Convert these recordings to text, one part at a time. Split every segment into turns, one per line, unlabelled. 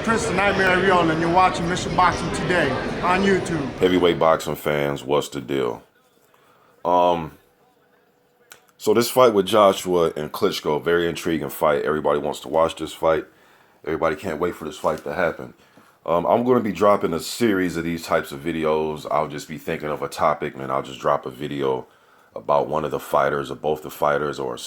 Chris the Nightmare Ariel, and you're watching Mission Boxing Today on YouTube.
Heavyweight boxing fans, what's the deal? So this fight with Joshua and Klitschko, very intriguing fight. Everybody wants to watch this fight. Everybody can't wait for this fight to happen. I'm going to be dropping a series of these types of videos. I'll just be thinking of a topic, and I'll just drop a video about one of the fighters or both the fighters, or a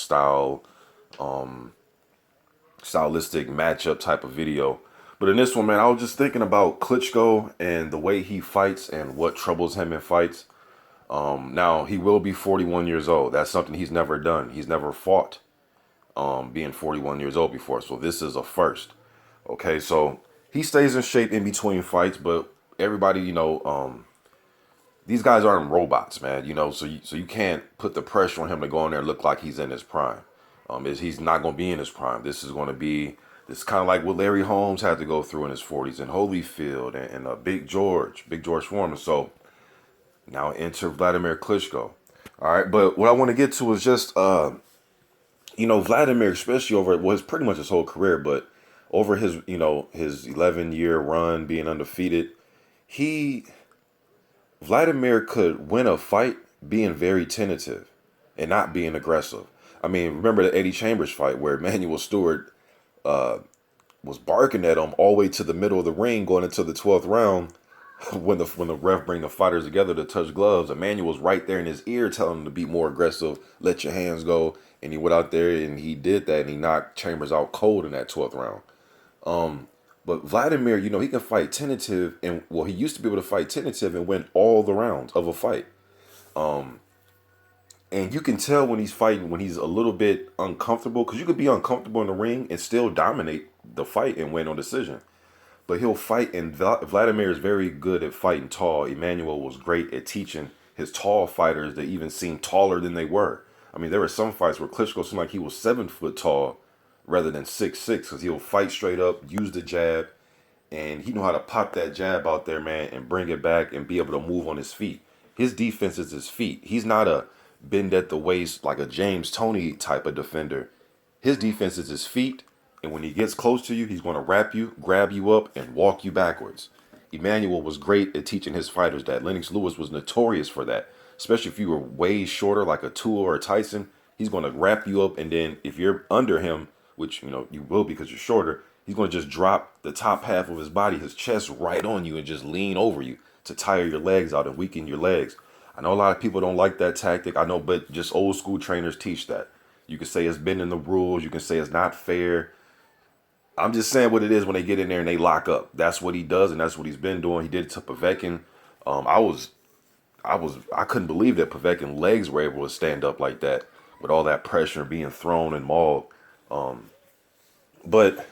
stylistic matchup type of video. But in this one, man, I was just thinking about Klitschko and the way he fights and what troubles him in fights. Now, he will be 41 years old. That's something he's never done. He's never fought being 41 years old before. So this is a first. Okay, so he stays in shape in between fights, but everybody, these guys aren't robots, man. So you can't put the pressure on him to go in there and look like he's in his prime. He's not going to be in his prime. This is kind of like what Larry Holmes had to go through in his 40s, and Holyfield, and Big George Foreman. So now enter Vladimir Klitschko. All right, but what I want to get to is just, Vladimir, especially was pretty much his whole career, but over his 11-year run being undefeated, Vladimir could win a fight being very tentative and not being aggressive. I mean, remember the Eddie Chambers fight where Emanuel Stewart was barking at him all the way to the middle of the ring going into the 12th round. When the ref bring the fighters together to touch gloves, Emanuel's right there in his ear telling him to be more aggressive, let your hands go. And he went out there and he did that, and he knocked Chambers out cold in that 12th round. But Vladimir, he can fight tentative, and he used to be able to fight tentative and win all the rounds of a fight. And you can tell when he's fighting, when he's a little bit uncomfortable, because you could be uncomfortable in the ring and still dominate the fight and win on decision. But he'll fight, and Vladimir is very good at fighting tall. Emanuel was great at teaching his tall fighters to even seem taller than they were. I mean, there were some fights where Klitschko seemed like he was 7 foot tall rather than 6'6", because he'll fight straight up, use the jab, and he know how to pop that jab out there, man, and bring it back and be able to move on his feet. His defense is his feet. He's not a bend at the waist like a James Toney type of defender. His defense is his feet, and when he gets close to you, he's going to wrap you, grab you up, and walk you backwards. Emanuel was great at teaching his fighters that. Lennox Lewis was notorious for that, especially if you were way shorter like a Tua or a Tyson. He's going to wrap you up, and then if you're under him, which you will because you're shorter, he's going to just drop the top half of his body, his chest, right on you and just lean over you to tire your legs out and weaken your legs. I know a lot of people don't like that tactic. I know, but just old school trainers teach that. You can say it's been in the rules. You can say it's not fair. I'm just saying what it is when they get in there and they lock up. That's what he does, and that's what he's been doing. He did it to Povetkin. I couldn't believe that Povetkin legs were able to stand up like that with all that pressure being thrown and mauled. But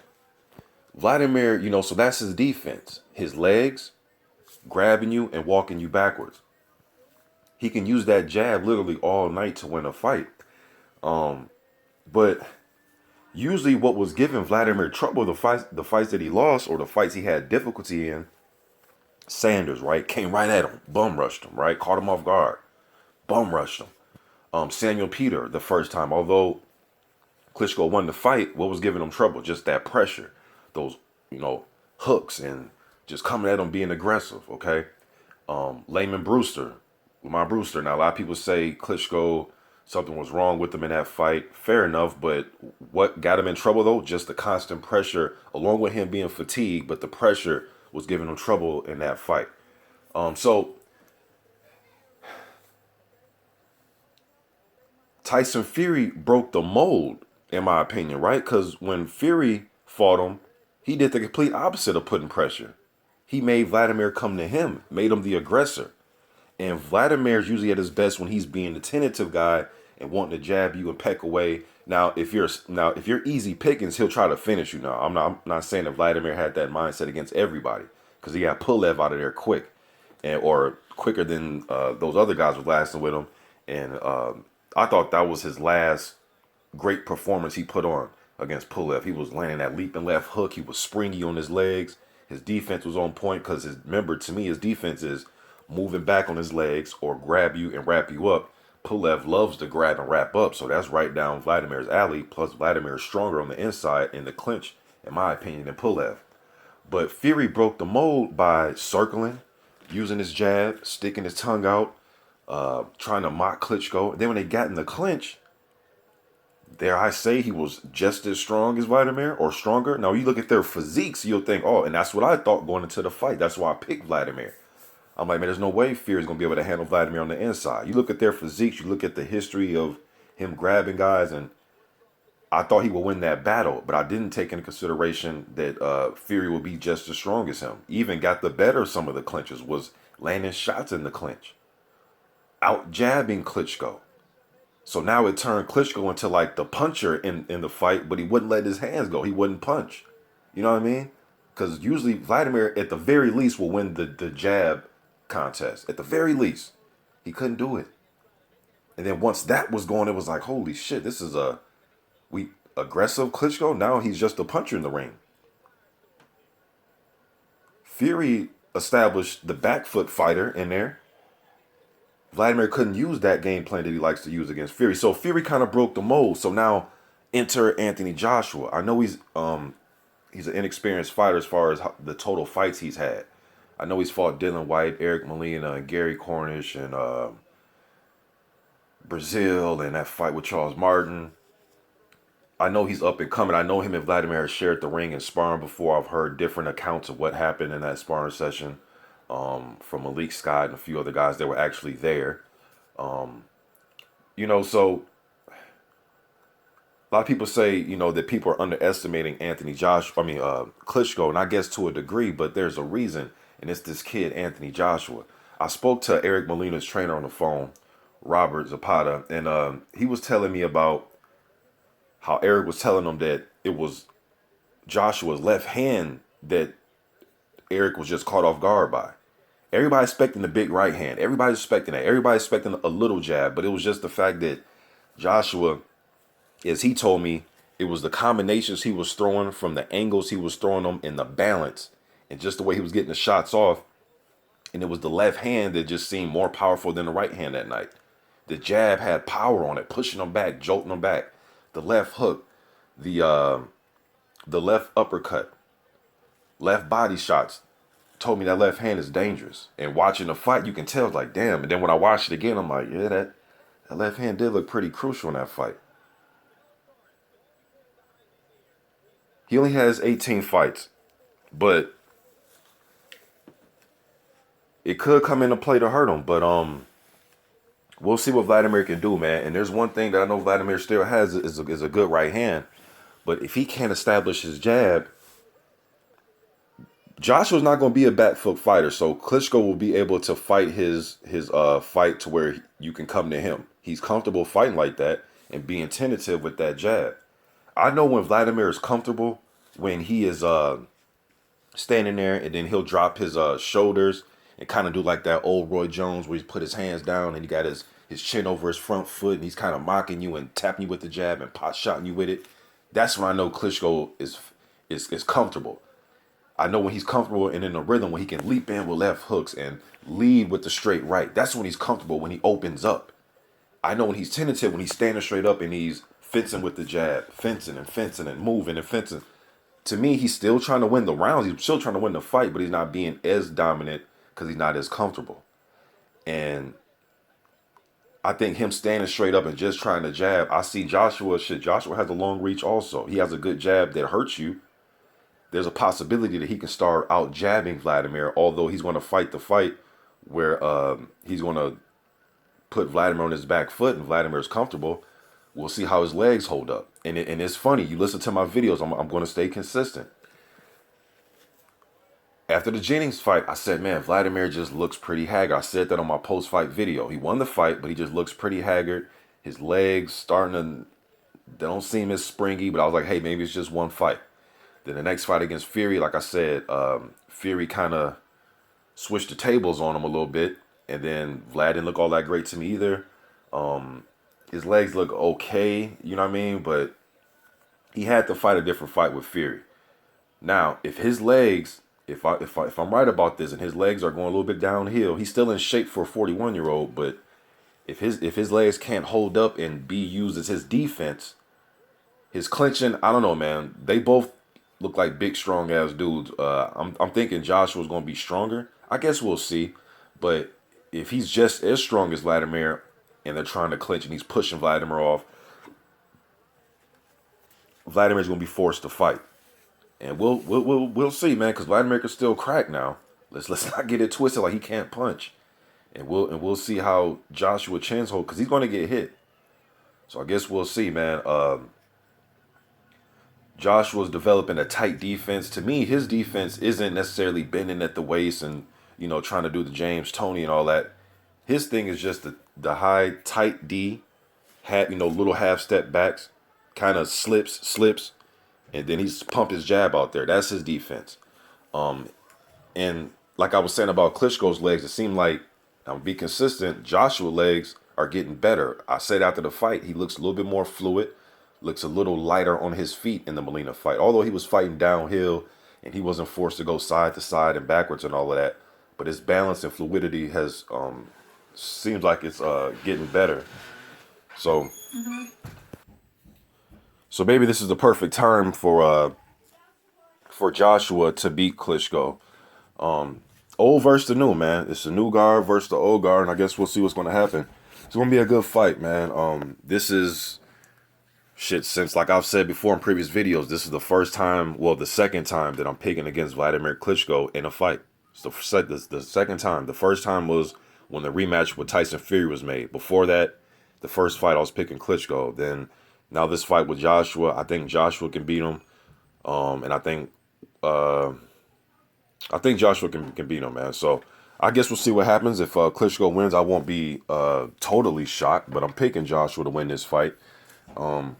Vladimir, so that's his defense. His legs grabbing you and walking you backwards. He can use that jab literally all night to win a fight. But usually what was giving Vladimir trouble, the fights that he lost or the fights he had difficulty in, Sanders, right, came right at him, bum rushed him, right, caught him off guard, bum rushed him. Samuel Peter, the first time, although Klitschko won the fight, what was giving him trouble? Just that pressure, those, hooks and just coming at him being aggressive, okay? Lamon Brewster, Lamont Brewster. Now, a lot of people say Klitschko, something was wrong with him in that fight. Fair enough, but what got him in trouble, though? Just the constant pressure, along with him being fatigued, but the pressure was giving him trouble in that fight. So Tyson Fury broke the mold, in my opinion, right? Because when Fury fought him, he did the complete opposite of putting pressure. He made Vladimir come to him, made him the aggressor. And Vladimir's usually at his best when he's being the tentative guy and wanting to jab you and peck away. Now, if you're easy pickings, he'll try to finish you. Now, I'm not saying that Vladimir had that mindset against everybody, because he got Pulev out of there quick, or quicker than those other guys were lasting with him. And I thought that was his last great performance he put on against Pulev. He was landing that leaping left hook. He was springy on his legs. His defense was on point, because remember, to me, his defense is moving back on his legs or grab you and wrap you up. Pulev loves to grab and wrap up, so that's right down Vladimir's alley. Plus, Vladimir is stronger on the inside in the clinch, in my opinion, than Pulev. But Fury broke the mold by circling, using his jab, sticking his tongue out, trying to mock Klitschko. Then when they got in the clinch, dare I say he was just as strong as Vladimir or stronger. Now you look at their physiques, you'll think, oh, and that's what I thought going into the fight. That's why I picked Vladimir. I'm like, man, there's no way Fury's going to be able to handle Vladimir on the inside. You look at their physiques, you look at the history of him grabbing guys, and I thought he would win that battle, but I didn't take into consideration that Fury would be just as strong as him. Even got the better of some of the clinches, was landing shots in the clinch, out jabbing Klitschko. So now it turned Klitschko into like the puncher in the fight, but he wouldn't let his hands go. He wouldn't punch. You know what I mean? Because usually Vladimir, at the very least, will win the jab contest. At the very least. He couldn't do it. And then once that was going, it was like, holy shit, this is we aggressive Klitschko. Now he's just a puncher in the ring. Fury established the back foot fighter in there. Vladimir couldn't use that game plan that he likes to use against Fury. So Fury kind of broke the mold. So now enter Anthony Joshua. I know he's an inexperienced fighter as far as the total fights he's had. I know he's fought Dylan White, Eric Molina, and Gary Cornish, and Brazil, and that fight with Charles Martin. I know he's up and coming. I know him and Vladimir have shared the ring and sparring before. I've heard different accounts of what happened in that sparring session. From Malik Scott and a few other guys that were actually there. So a lot of people say, that people are underestimating Klitschko, and I guess to a degree, but there's a reason, and it's this kid, Anthony Joshua. I spoke to Eric Molina's trainer on the phone, Robert Zapata, and he was telling me about how Eric was telling him that it was Joshua's left hand that Eric was just caught off guard by. Everybody's expecting the big right hand. Everybody's expecting that. Everybody's expecting a little jab, but it was just the fact that Joshua, as he told me, it was the combinations he was throwing, from the angles he was throwing them, and the balance, and just the way he was getting the shots off. And it was the left hand that just seemed more powerful than the right hand that night. The jab had power on it, pushing them back, jolting them back. The left hook, the left uppercut, left body shots told me that left hand is dangerous. And watching the fight, you can tell, like, damn. And then when I watched it again, I'm like, yeah, that left hand did look pretty crucial in that fight. He only has 18 fights, but it could come into play to hurt him. But we'll see what Vladimir can do, man. And there's one thing that I know Vladimir still has is a good right hand. But if he can't establish his jab, Joshua's not going to be a back foot fighter, so Klitschko will be able to fight his fight to where you can come to him. He's comfortable fighting like that and being tentative with that jab. I know when Vladimir is comfortable, when he is standing there, and then he'll drop his shoulders and kind of do like that old Roy Jones where he put his hands down and he got his chin over his front foot and he's kind of mocking you and tapping you with the jab and pot shotting you with it. That's when I know Klitschko is comfortable. I know when he's comfortable and in the rhythm, when he can leap in with left hooks and lead with the straight right. That's when he's comfortable, when he opens up. I know when he's tentative, when he's standing straight up and he's fencing with the jab, fencing and moving and fencing. To me, he's still trying to win the rounds. He's still trying to win the fight, but he's not being as dominant because he's not as comfortable. And I think him standing straight up and just trying to jab, I see Joshua has a long reach also. He has a good jab that hurts you. There's a possibility that he can start out jabbing Vladimir, although he's going to fight the fight where he's going to put Vladimir on his back foot and Vladimir's comfortable. We'll see how his legs hold up. And it's funny. You listen to my videos. I'm going to stay consistent. After the Jennings fight, I said, man, Vladimir just looks pretty haggard. I said that on my post-fight video. He won the fight, but he just looks pretty haggard. His legs they don't seem as springy, but I was like, hey, maybe it's just one fight. Then the next fight against Fury, like I said, Fury kind of switched the tables on him a little bit. And then Vlad didn't look all that great to me either. His legs look okay, you know what I mean? But he had to fight a different fight with Fury. Now, if his legs, if I'm right about this, and his legs are going a little bit downhill, he's still in shape for a 41-year-old. But if his legs can't hold up and be used as his defense, his clinching, I don't know, man. They both look like big, strong ass dudes. I'm thinking Joshua's gonna be stronger. I guess we'll see. But if he's just as strong as Vladimir, and they're trying to clinch, and he's pushing Vladimir off, Vladimir's gonna be forced to fight. And we'll see, man, because Vladimir can still crack now. Let's not get it twisted like he can't punch. And we'll see how Joshua Chen's hold, because he's gonna get hit. So I guess we'll see, man. Joshua's developing a tight defense. To me, his defense isn't necessarily bending at the waist and, trying to do the James Toney and all that. His thing is just the high, tight D, little half step backs, kind of slips, and then he's pump his jab out there. That's his defense. And like I was saying about Klitschko's legs, it seemed like, I'm be consistent, Joshua's legs are getting better. I said after the fight, he looks a little bit more fluid, looks a little lighter on his feet in the Molina fight. Although he was fighting downhill and he wasn't forced to go side to side and backwards and all of that. But his balance and fluidity has seems like it's getting better. So so maybe this is the perfect time for Joshua to beat Klitschko. Old versus the new, man. It's the new guard versus the old guard, and I guess we'll see what's going to happen. It's going to be a good fight, man. This is shit since, like I've said before in previous videos, this is the first time, well, the second time that I'm picking against Vladimir Klitschko in a fight. It's the second time. The first time was when the rematch with Tyson Fury was made. Before that, the first fight I was picking Klitschko. Then now this fight with Joshua, I think Joshua can beat him, and I think Joshua can beat him, man. So I guess we'll see what happens. If Klitschko wins, I won't be totally shocked, but I'm picking Joshua to win this fight. I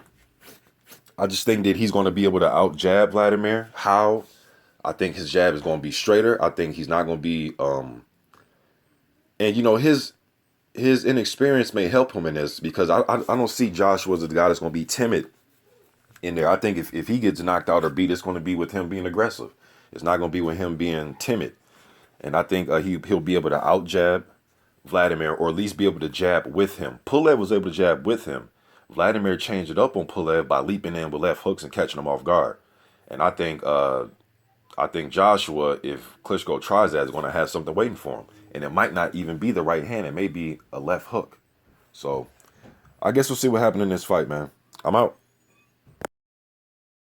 just think that he's going to be able to out-jab Vladimir. How? I think his jab is going to be straighter. I think he's not going to be... his inexperience may help him in this, because I don't see Joshua as the guy that's going to be timid in there. I think if he gets knocked out or beat, it's going to be with him being aggressive. It's not going to be with him being timid. And I think he'll be able to out-jab Vladimir, or at least be able to jab with him. Pulev was able to jab with him. Vladimir changed it up on Pulev by leaping in with left hooks and catching him off guard. And I think Joshua, if Klitschko tries that, is going to have something waiting for him. And it might not even be the right hand. It may be a left hook. So I guess we'll see what happens in this fight, man. I'm out.